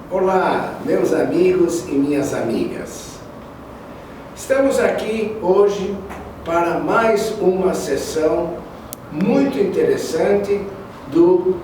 Olá, meus amigos e minhas amigas. Estamos aqui hoje para mais uma sessão muito interessante do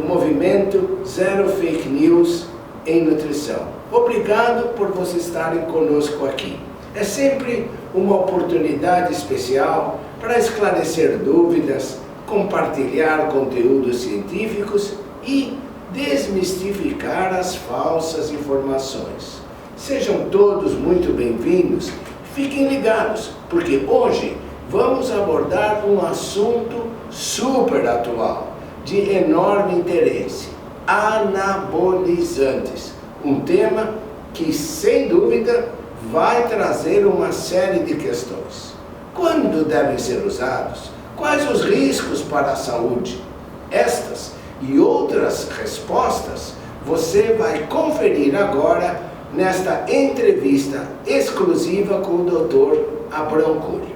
movimento Zero Fake News em Nutrição. Obrigado por vocês estarem conosco aqui. É sempre uma oportunidade especial para esclarecer dúvidas, compartilhar conteúdos científicos e desmistificar as falsas informações. Sejam todos muito bem-vindos. Fiquem ligados, porque hoje vamos abordar um assunto super atual, de enorme interesse: anabolizantes. Um tema que, sem dúvida, vai trazer uma série de questões. Quando devem ser usados? Quais os riscos para a saúde? Estas e outras respostas você vai conferir agora nesta entrevista exclusiva com o Dr. Abrão Cury.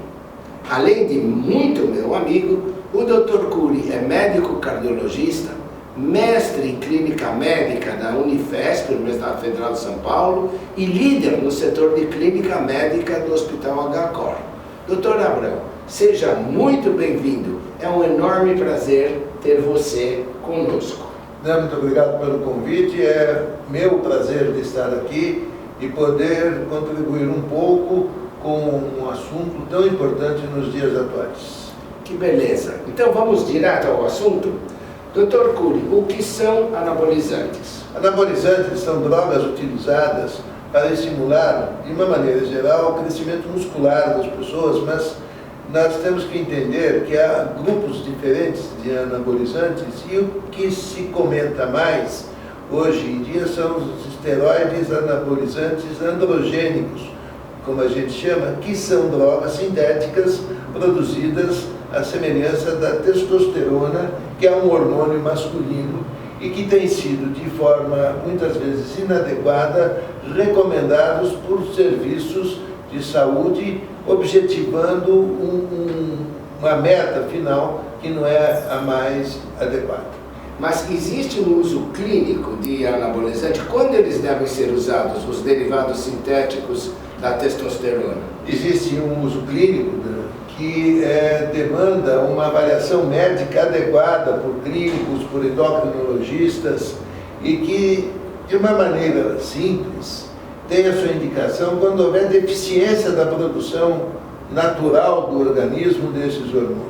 Além de muito meu amigo, o Dr. Cury é médico cardiologista, mestre em clínica médica da Unifesp, Universidade Federal de São Paulo, e líder no setor de clínica médica do Hospital HCOR. Dr. Abrão, seja muito bem-vindo. É um enorme prazer ter você conosco. Muito obrigado pelo convite. É meu prazer de estar aqui e poder contribuir um pouco com um assunto tão importante nos dias atuais. Que beleza! Então vamos direto ao assunto? Dr. Cury, o que são anabolizantes? Anabolizantes são drogas utilizadas para estimular, de uma maneira geral, o crescimento muscular das pessoas, mas nós temos que entender que há grupos diferentes de anabolizantes e o que se comenta mais hoje em dia são os esteroides anabolizantes androgênicos, como a gente chama, que são drogas sintéticas produzidas à semelhança da testosterona, que é um hormônio masculino e que tem sido, de forma muitas vezes inadequada, recomendados por serviços de saúde, objetivando uma meta final que não é a mais adequada. Mas existe um uso clínico de anabolizante? Quando eles devem ser usados, os derivados sintéticos da testosterona? Existe um uso clínico que demanda uma avaliação médica adequada por clínicos, por endocrinologistas, e que, de uma maneira simples, tem a sua indicação quando houver deficiência da produção natural do organismo desses hormônios.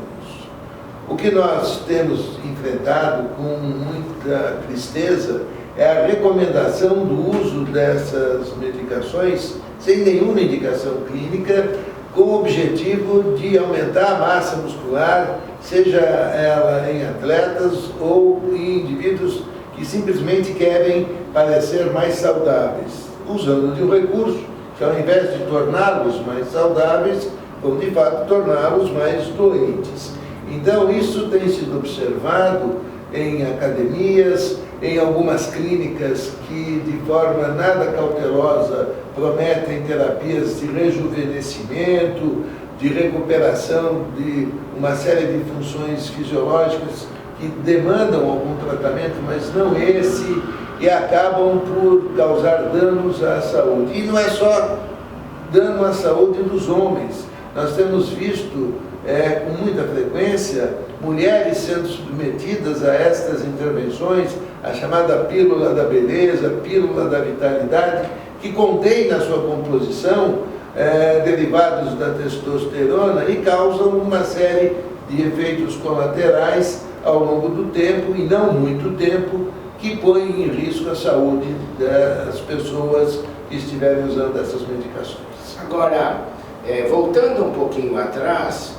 O que nós temos enfrentado com muita tristeza é a recomendação do uso dessas medicações sem nenhuma indicação clínica, com o objetivo de aumentar a massa muscular, seja ela em atletas ou em indivíduos que simplesmente querem parecer mais saudáveis, usando de um recurso que, ao invés de torná-los mais saudáveis, vão de fato torná-los mais doentes. Então, isso tem sido observado em academias, em algumas clínicas que, de forma nada cautelosa, prometem terapias de rejuvenescimento, de recuperação de uma série de funções fisiológicas que demandam algum tratamento, mas não esse, e acabam por causar danos à saúde. E não é só dano à saúde dos homens. Nós temos visto com muita frequência mulheres sendo submetidas a estas intervenções, a chamada pílula da beleza, pílula da vitalidade, que contém na sua composição derivados da testosterona e causam uma série de efeitos colaterais ao longo do tempo, e não muito tempo, que põem em risco a saúde das pessoas que estiverem usando essas medicações. Agora, voltando um pouquinho atrás,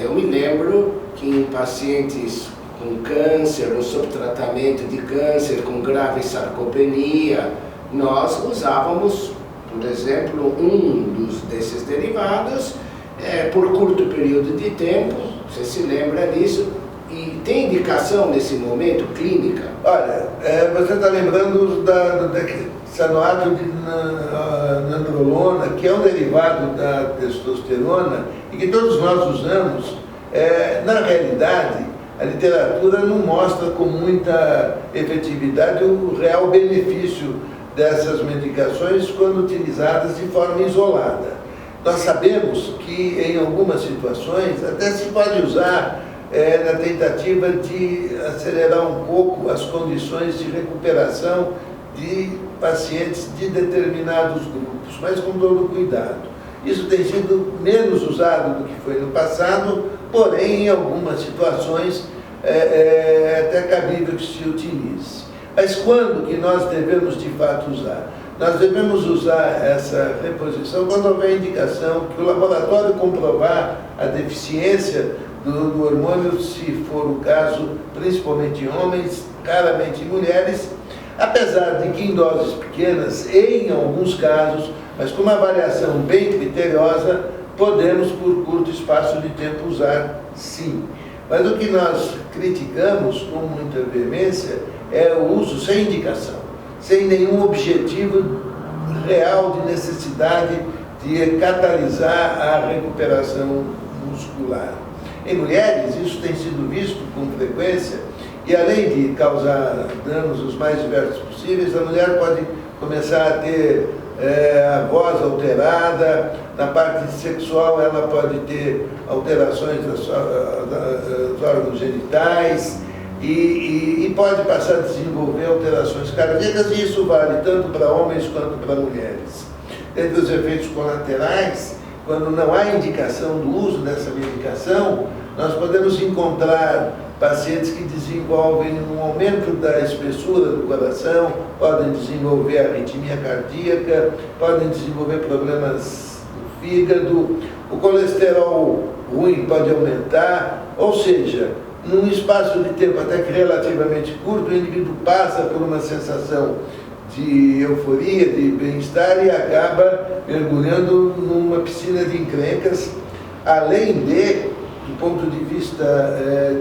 eu me lembro que em pacientes com câncer ou sob tratamento de câncer com grave sarcopenia, nós usávamos, por exemplo, desses derivados por curto período de tempo, você se lembra disso, E tem indicação nesse momento clínica? Olha, você está lembrando da cianoato de nandrolona, que é um derivado da testosterona e que todos nós usamos. Na realidade, a literatura não mostra com muita efetividade o real benefício dessas medicações quando utilizadas de forma isolada. Nós sabemos que em algumas situações até se pode usar na tentativa de acelerar um pouco as condições de recuperação de pacientes de determinados grupos, mas com todo cuidado. Isso tem sido menos usado do que foi no passado, porém, em algumas situações, é até cabível que se utilize. Mas quando que nós devemos, de fato, usar? Nós devemos usar essa reposição quando houver indicação que o laboratório comprovar a deficiência do hormônio, se for o caso, principalmente em homens, raramente em mulheres, apesar de que em doses pequenas, em alguns casos, mas com uma avaliação bem criteriosa, podemos, por curto espaço de tempo, usar sim. Mas o que nós criticamos com muita veemência é o uso sem indicação, sem nenhum objetivo real de necessidade de catalisar a recuperação muscular. Em mulheres, isso tem sido visto com frequência e, além de causar danos os mais diversos possíveis, a mulher pode começar a ter a voz alterada, na parte sexual ela pode ter alterações dos órgãos genitais e pode passar a desenvolver alterações cardíacas, e isso vale tanto para homens quanto para mulheres. Dentre os efeitos colaterais, quando não há indicação do uso dessa medicação, nós podemos encontrar pacientes que desenvolvem um aumento da espessura do coração, podem desenvolver arritmia cardíaca, podem desenvolver problemas do fígado, o colesterol ruim pode aumentar, ou seja, num espaço de tempo até que relativamente curto, o indivíduo passa por uma sensação de euforia, de bem-estar e acaba mergulhando numa piscina de encrencas, além de, do ponto de vista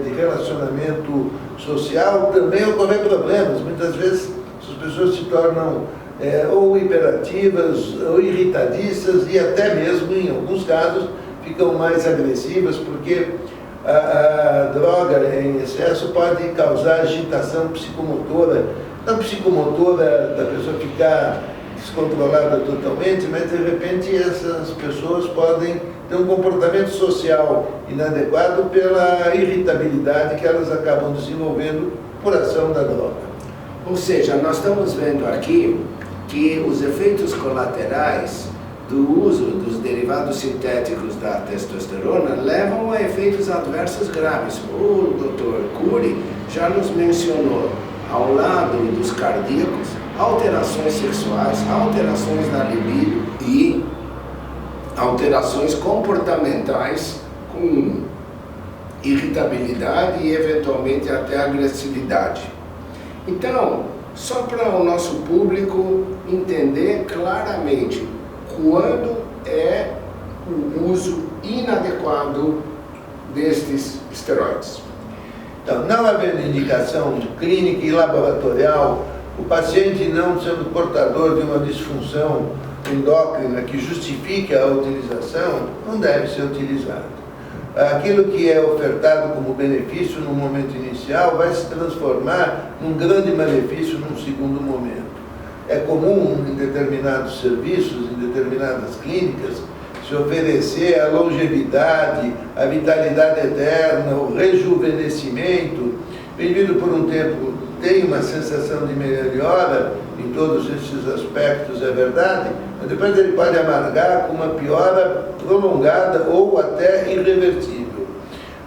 de relacionamento social, também ocorrer problemas. Muitas vezes as pessoas se tornam ou hiperativas, ou irritadiças e até mesmo, em alguns casos, ficam mais agressivas, porque a droga em excesso pode causar agitação psicomotora, não psicomotora da pessoa ficar descontrolada totalmente, mas de repente essas pessoas podem ter um comportamento social inadequado pela irritabilidade que elas acabam desenvolvendo por ação da droga. Ou seja, nós estamos vendo aqui que os efeitos colaterais do uso dos derivados sintéticos da testosterona levam a efeitos adversos graves. O Dr. Cury já nos mencionou, ao lado dos cardíacos, alterações sexuais, alterações da libido e alterações comportamentais com irritabilidade e eventualmente até agressividade. Então, só para o nosso público entender claramente quando é o uso inadequado destes esteroides. Então, não havendo indicação clínica e laboratorial, o paciente não sendo portador de uma disfunção endócrina que justifique a utilização, não deve ser utilizado. Aquilo que é ofertado como benefício no momento inicial vai se transformar num grande malefício num segundo momento. É comum em determinados serviços, em determinadas clínicas, se oferecer a longevidade, a vitalidade eterna, o rejuvenescimento. O indivíduo por um tempo tem uma sensação de melhora em todos esses aspectos, é verdade, mas depois ele pode amargar com uma piora prolongada ou até irreversível.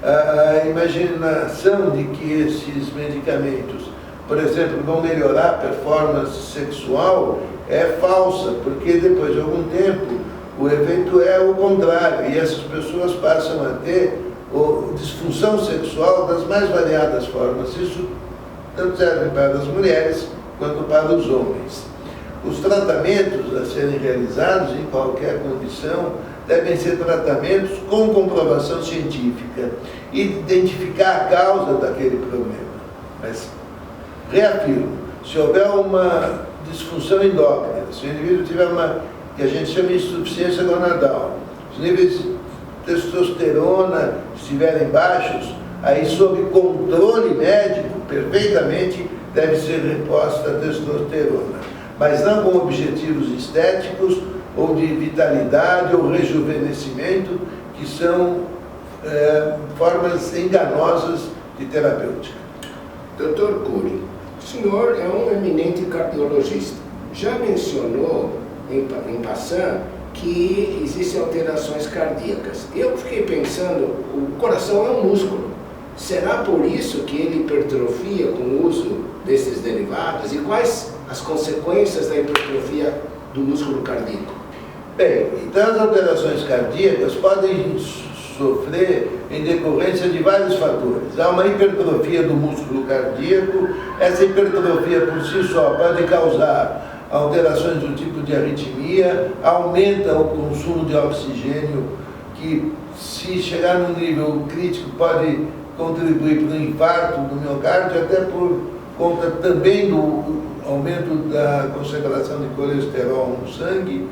A imaginação de que esses medicamentos, por exemplo, vão melhorar a performance sexual é falsa, porque depois de algum tempo o efeito é o contrário e essas pessoas passam a ter disfunção sexual das mais variadas formas. Isso tanto serve para as mulheres quanto para os homens. Os tratamentos a serem realizados em qualquer condição devem ser tratamentos com comprovação científica e identificar a causa daquele problema. Mas, reafirmo, se houver uma disfunção endócrina, se o indivíduo tiver uma, que a gente chama de insuficiência gonadal, os níveis de testosterona estiverem baixos, aí sob controle médico, perfeitamente deve ser reposta a testosterona, mas não com objetivos estéticos ou de vitalidade ou rejuvenescimento, que são formas enganosas de terapêutica. Dr. Cury, o senhor é um eminente cardiologista. Já mencionou, em passant, que existem alterações cardíacas. Eu fiquei pensando, o coração é um músculo. Será por isso que ele hipertrofia com o uso desses derivados? E quais as consequências da hipertrofia do músculo cardíaco? Bem, então as alterações cardíacas podem sofrer em decorrência de vários fatores. Há uma hipertrofia do músculo cardíaco, essa hipertrofia por si só pode causar alterações do tipo de arritmia, aumenta o consumo de oxigênio, que se chegar num nível crítico pode contribuir para o infarto do miocárdio, até por conta também do aumento da concentração de colesterol no sangue.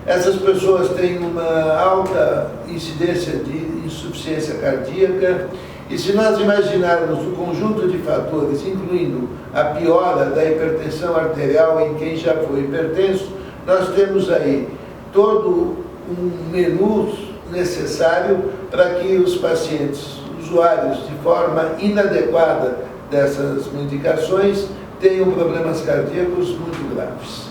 Essas pessoas têm uma alta incidência de insuficiência cardíaca, e se nós imaginarmos o conjunto de fatores, incluindo a piora da hipertensão arterial em quem já foi hipertenso, nós temos aí todo um menu necessário para que os pacientes usuários de forma inadequada dessas medicações tenham problemas cardíacos muito graves.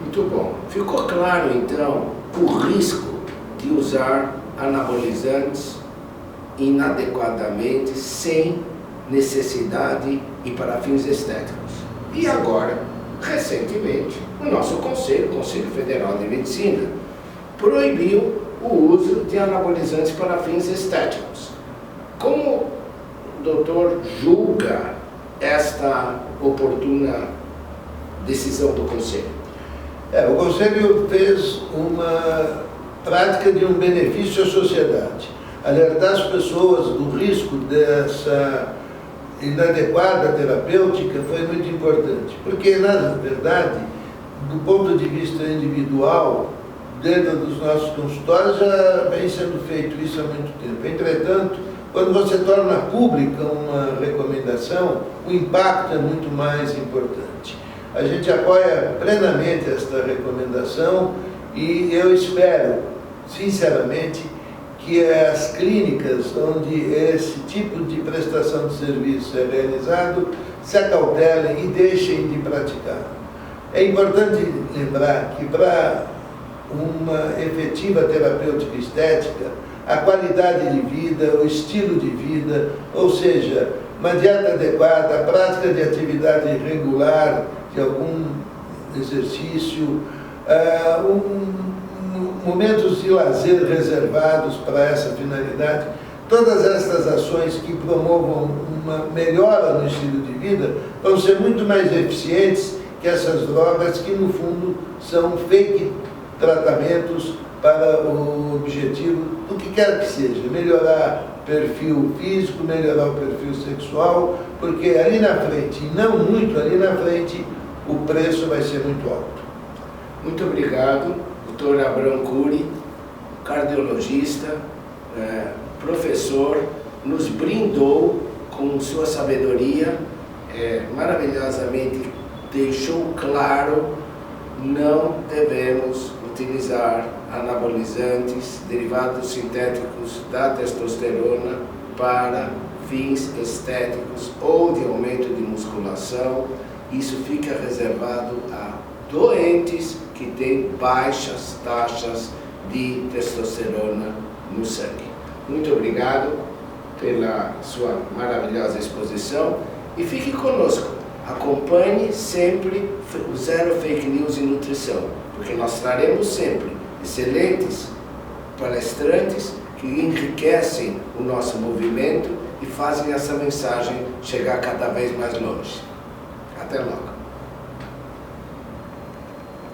Muito bom. Ficou claro, então, o risco de usar anabolizantes inadequadamente, sem necessidade e para fins estéticos. E agora, recentemente, o nosso Conselho Federal de Medicina, proibiu o uso de anabolizantes para fins estéticos. Como o doutor julga esta oportuna decisão do Conselho? O Conselho fez uma prática de um benefício à sociedade. Alertar as pessoas do risco dessa inadequada terapêutica foi muito importante, porque, na verdade, do ponto de vista individual, dentro dos nossos consultórios já vem sendo feito isso há muito tempo. Entretanto, quando você torna pública uma recomendação, o impacto é muito mais importante. A gente apoia plenamente esta recomendação e eu espero, sinceramente, que as clínicas onde esse tipo de prestação de serviço é realizado se acautelem e deixem de praticar. É importante lembrar que para uma efetiva terapêutica estética, a qualidade de vida, o estilo de vida, ou seja, uma dieta adequada, a prática de atividade regular, de algum exercício, momentos de lazer reservados para essa finalidade, todas estas ações que promovam uma melhora no estilo de vida vão ser muito mais eficientes que essas drogas que, no fundo, são fake tratamentos para o objetivo do que quer que seja, melhorar o perfil físico, melhorar o perfil sexual, porque ali na frente, e não muito ali na frente, o preço vai ser muito alto. Muito obrigado, Dr. Abrão Cury, cardiologista, professor, nos brindou com sua sabedoria, maravilhosamente deixou claro, não devemos utilizar anabolizantes, derivados sintéticos da testosterona para fins estéticos ou de aumento de musculação. Isso fica reservado a doentes que têm baixas taxas de testosterona no sangue. Muito obrigado pela sua maravilhosa exposição e fique conosco. Acompanhe sempre o Zero Fake News em Nutrição, porque nós traremos sempre excelentes palestrantes que enriquecem o nosso movimento e fazem essa mensagem chegar cada vez mais longe. Até logo.